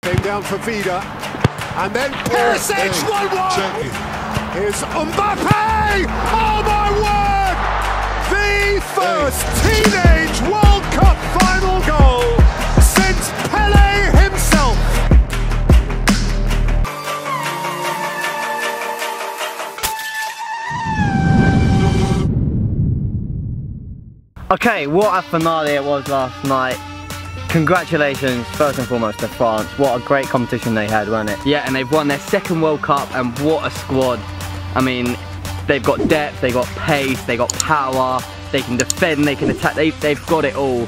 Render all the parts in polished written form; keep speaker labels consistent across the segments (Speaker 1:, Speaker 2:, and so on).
Speaker 1: Came down for Vida, and then Perisic, 1-1! Here's Mbappe! Oh my word! The first teenage World Cup final goal since Pelé himself!
Speaker 2: Okay, what a finale it was last night. Congratulations, first and foremost, to France. What a great competition they had, wasn't it?
Speaker 3: Yeah, and they've won their second World Cup, and what a squad. I mean, they've got depth, they've got pace, they've got power, they can defend, they can attack, they've got it all.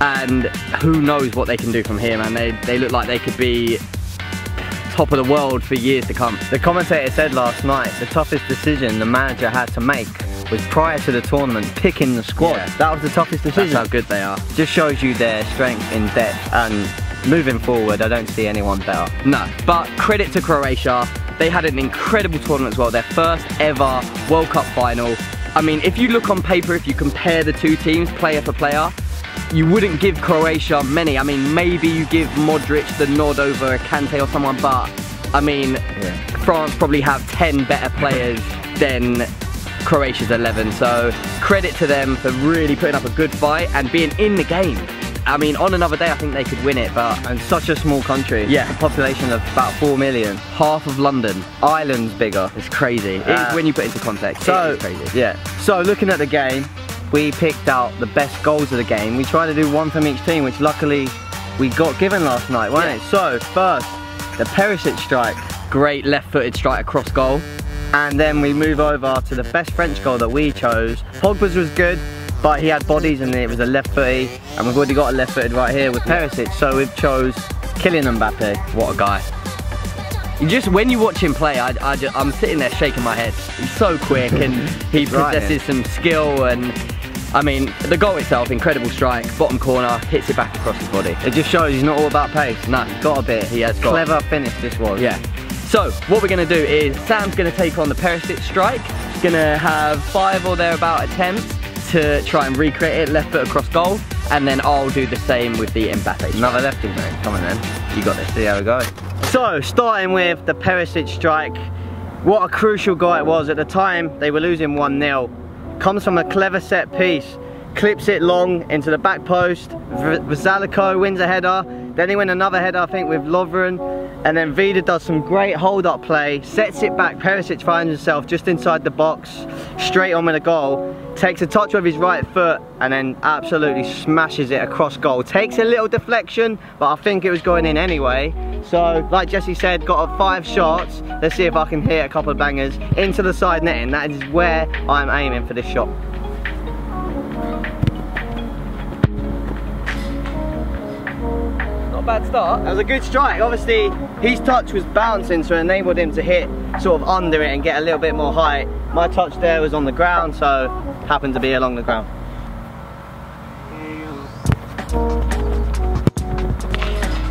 Speaker 3: And who knows what they can do from here, man. They look like they could be top of the world for years to come.
Speaker 2: The commentator said last night, the toughest decision the manager had to make was prior to the tournament picking the squad. Yeah. That was the toughest decision.
Speaker 3: That's how good they are.
Speaker 2: Just shows you their strength in depth, and moving forward I don't see anyone better.
Speaker 3: No, but credit to Croatia. They had an incredible tournament as well, their first ever World Cup final. I mean, if you look on paper, if you compare the two teams player for player, you wouldn't give Croatia many. I mean, maybe you give Modric the nod over Kante or someone, but I mean, France probably have 10 better players than Croatia's 11, so credit to them for really putting up a good fight and being in the game. I mean, on another day I think they could win it, but
Speaker 2: and such a small country.
Speaker 3: Yeah,
Speaker 2: a population of about 4 million,
Speaker 3: half of London.
Speaker 2: Ireland's bigger.
Speaker 3: It's crazy. When you put it into context,
Speaker 2: so
Speaker 3: it's crazy.
Speaker 2: Yeah. So looking at the game, we picked out the best goals of the game. We tried to do one from each team, which luckily we got given last night, wasn't it? So first, the Perisic strike.
Speaker 3: Great left-footed strike across goal.
Speaker 2: And then we move over to the best French goal that we chose. Pogba's was good, but he had bodies and it was a left footy, and we've already got a left footed right here with Perisic, so we've chose Kylian Mbappe.
Speaker 3: What a guy. Just when you watch him play, I'm sitting there shaking my head. He's so quick and he possesses some skill, and I mean, the goal itself, incredible strike, bottom corner, hits it back across his body.
Speaker 2: It just shows he's not all about pace.
Speaker 3: No,
Speaker 2: he's got a bit.
Speaker 3: He has got.
Speaker 2: Clever finish this was.
Speaker 3: Yeah. So, what we're going to do is, Sam's going to take on the Perisic strike. He's going to have 5 or thereabout attempts to try and recreate it, left foot across goal, and then I'll do the same with the Mbappe strike.
Speaker 2: Another lefty, mate. Come on then. You got this. See how we go. So, starting with the Perisic strike. What a crucial goal it was. At the time, they were losing 1-0. Comes from a clever set piece. Clips it long into the back post. Zalico wins a header. Then he wins another header, I think, with Lovren. And then Vida does some great hold-up play, sets it back. Perisic finds himself just inside the box, straight on with a goal. Takes a touch with his right foot and then absolutely smashes it across goal. Takes a little deflection, but I think it was going in anyway. So, like Jesse said, got 5 shots. Let's see if I can hit a couple of bangers into the side netting. That is where I'm aiming for this shot. Bad start. That was a good strike. Obviously his touch was bouncing, so it enabled him to hit sort of under it and get a little bit more height. My touch there was on the ground, so happened to be along the ground.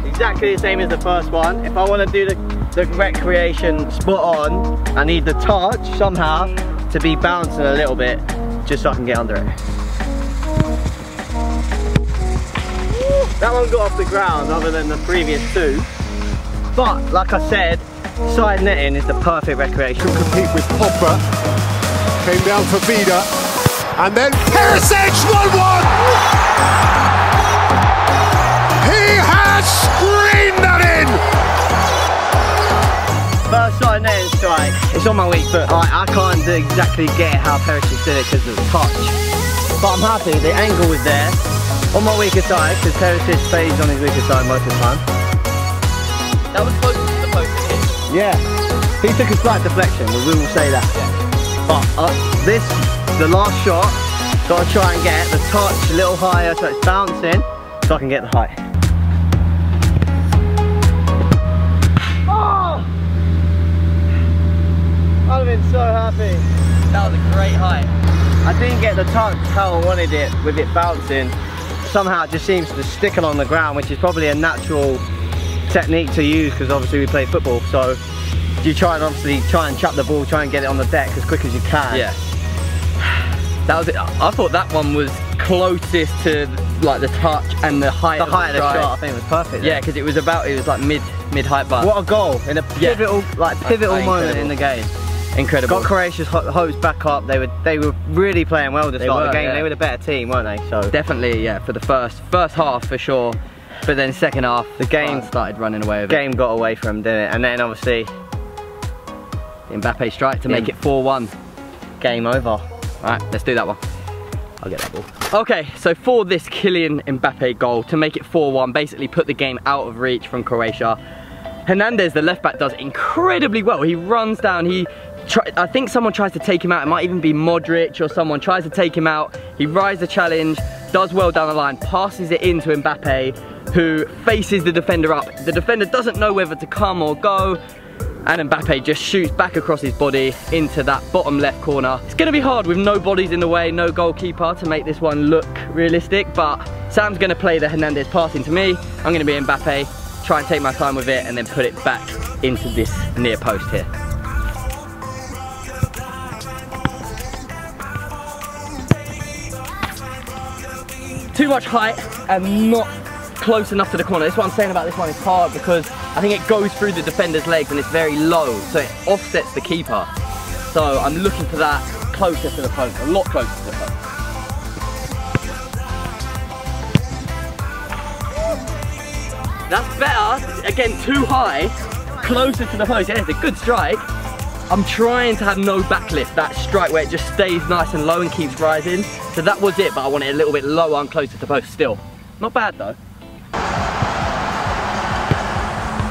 Speaker 2: Exactly the same as the first one. If I want to do the recreation spot on, I need the touch somehow to be bouncing a little bit just so I can get under it. That one got off the ground other than the previous 2. But, like I said, side netting is the perfect recreation.
Speaker 1: To compete with Pogba. Came down for Vida. And then Perisic, 1-1! He has screamed that in!
Speaker 2: First side netting strike. It's on my weak foot. I can't exactly get how Perisic did it because of the touch. But I'm happy, the angle was there. On my weaker side, because Perisic plays on his weaker side most of the time.
Speaker 3: That was close to the post, didn't it?
Speaker 2: Yeah. He took a slight deflection, but we will say that. Yeah. But the last shot, got to try and get the touch a little higher so it's bouncing, so I can get the height. Oh! I'd have been so happy.
Speaker 3: That was a great height.
Speaker 2: I didn't get the touch how I wanted it with it bouncing. Somehow it just seems to stick along the ground, which is probably a natural technique to use because obviously we play football. So you try and obviously chap the ball, try and get it on the deck as quick as you can.
Speaker 3: Yeah. That was it. I thought that one was closest to like the touch and the height.
Speaker 2: The height of the shot, I think, was perfect.
Speaker 3: Yeah, because it was like mid height. But
Speaker 2: what a goal in a pivotal, pivotal moment in the game.
Speaker 3: Incredible.
Speaker 2: Got Croatia's hopes back up. They were really playing well to start the game. Yeah. They were the better team, weren't they? So
Speaker 3: definitely, yeah, for the first half for sure. But then second half, the game started running away with it.
Speaker 2: Game got away from him, didn't it? And then obviously
Speaker 3: the Mbappe strike to make it 4-1.
Speaker 2: Game over.
Speaker 3: Alright, let's do that one. I'll get that ball. Okay, so for this Kylian Mbappe goal to make it 4-1, basically put the game out of reach from Croatia, Hernandez, the left back, does incredibly well. He runs down, I think someone tries to take him out. It might even be Modric or someone tries to take him out. He rides the challenge, does well down the line, passes it into Mbappe, who faces the defender up. The defender doesn't know whether to come or go, and Mbappe just shoots back across his body into that bottom left corner. It's gonna be hard with no bodies in the way, no goalkeeper, to make this one look realistic, but Sam's gonna play the Hernandez passing to me. I'm gonna be Mbappe, try and take my time with it, and then put it back into this near post here. Too much height and not close enough to the corner. That's what I'm saying about this one. It's hard because I think it goes through the defender's legs and it's very low, so it offsets the keeper. So I'm looking for that closer to the post, a lot closer to the post. That's better. Again, too high, closer to the post. Yeah, it's a good strike. I'm trying to have no backlift, that strike where it just stays nice and low and keeps rising. So that was it, but I want it a little bit lower and closer to the post still. Not bad though.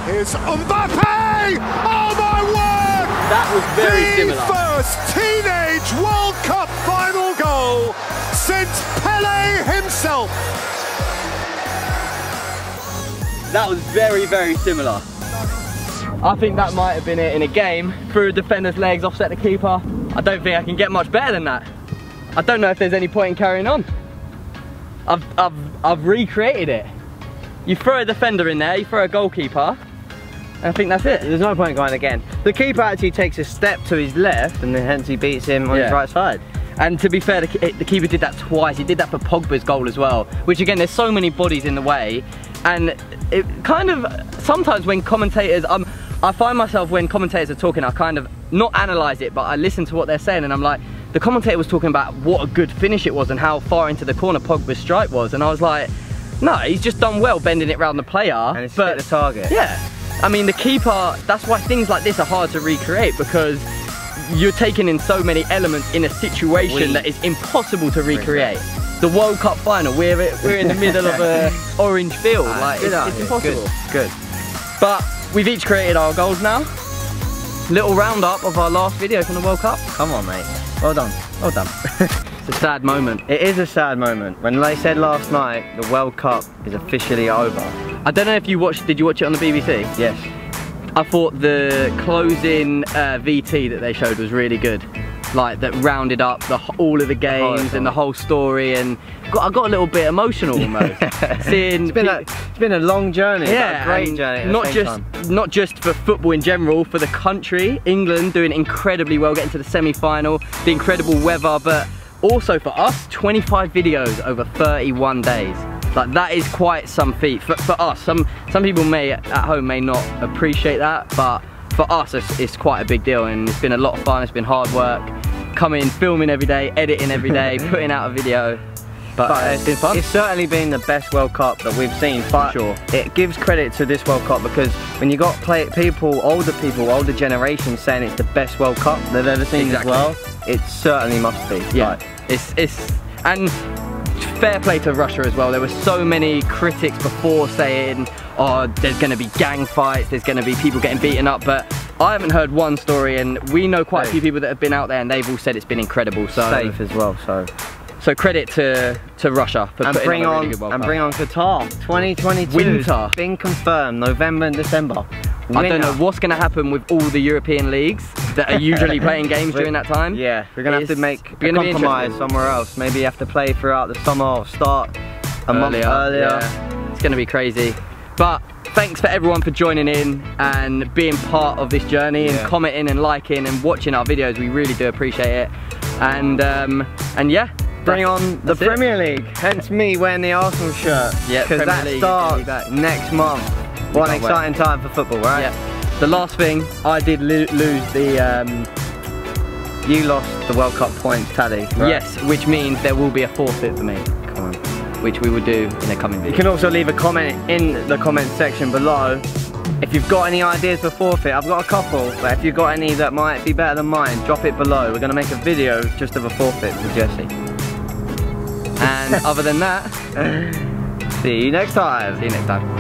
Speaker 1: Here's Mbappe! Oh my word!
Speaker 3: That was very similar.
Speaker 1: The first teenage World Cup final goal since Pele himself.
Speaker 3: That was very, very similar. I think that might have been it in a game. Through a defender's legs, offset the keeper. I don't think I can get much better than that. I don't know if there's any point in carrying on. I've recreated it. You throw a defender in there, you throw a goalkeeper, and I think that's it.
Speaker 2: There's no point going again. The keeper actually takes a step to his left, and then hence he beats him on his right side.
Speaker 3: And to be fair, the keeper did that twice. He did that for Pogba's goal as well, which again, there's so many bodies in the way, and it kind of, sometimes when commentators, I find myself when commentators are talking, I kind of, not analyse it, but I listen to what they're saying, and I'm like, the commentator was talking about what a good finish it was and how far into the corner Pogba's strike was, and I was like, no, he's just done well bending it round the player.
Speaker 2: And it's hit the target.
Speaker 3: Yeah. I mean, the keeper, that's why things like this are hard to recreate, because you're taking in so many elements in a situation that is impossible to recreate. The World Cup final, we're in the middle of an orange field. Like, it's impossible.
Speaker 2: Good.
Speaker 3: But we've each created our goals now. Little roundup of our last video from the World Cup.
Speaker 2: Come on, mate. Well done. Well done.
Speaker 3: It's a sad moment.
Speaker 2: It is a sad moment. When they said last night, the World Cup is officially over.
Speaker 3: I don't know if you watched, did you watch it on the BBC?
Speaker 2: Yes.
Speaker 3: I thought the closing VT that they showed was really good. Like, that rounded up all of the games and the whole story, and I got a little bit emotional almost. Seeing
Speaker 2: it's been a long journey, a great journey.
Speaker 3: Not just for football in general, for the country, England doing incredibly well, getting to the semi-final, the incredible weather, but also for us, 25 videos over 31 days. Like, that is quite some feat for us. Some people at home may not appreciate that, but for us it's quite a big deal, and it's been a lot of fun. It's been hard work, coming, filming every day, editing every day, putting out a video. But it's been fun.
Speaker 2: It's certainly been the best World Cup that we've seen, but it gives credit to this World Cup, because when you got older generations saying it's the best World Cup they've ever seen as well, it certainly must be.
Speaker 3: Yeah, and fair play to Russia as well. There were so many critics before saying, oh, there's going to be gang fights, there's going to be people getting beaten up, but I haven't heard one story, and we know quite a few people that have been out there, and they've all said it's been incredible. So
Speaker 2: safe as well.
Speaker 3: So credit to Russia for putting on a really good World Cup.
Speaker 2: And bring on Qatar 2022.
Speaker 3: Winter.
Speaker 2: Been confirmed, November and December.
Speaker 3: I don't know what's going to happen with all the European leagues that are usually playing games during that time.
Speaker 2: Yeah, we're going to have to make a compromise somewhere else. Maybe you have to play throughout the summer or start a month earlier.
Speaker 3: Yeah. It's going to be crazy. But thanks for everyone for joining in and being part of this journey and commenting and liking and watching our videos. We really do appreciate it. And yeah,
Speaker 2: bring on the Premier League. Hence me wearing the Arsenal shirt.
Speaker 3: Yeah,
Speaker 2: because that starts next month. What an exciting time for football, right?
Speaker 3: Yeah. The last thing, I did lose the.
Speaker 2: You lost the World Cup points tally. Right?
Speaker 3: Yes, which means there will be a forfeit for me.
Speaker 2: Come on.
Speaker 3: Which we will do in the coming video.
Speaker 2: You can also leave a comment in the comment section below. If you've got any ideas for forfeit, I've got a couple, but if you've got any that might be better than mine, drop it below. We're going to make a video just of a forfeit for Jesse.
Speaker 3: And other than that,
Speaker 2: see you next time.
Speaker 3: See you next time.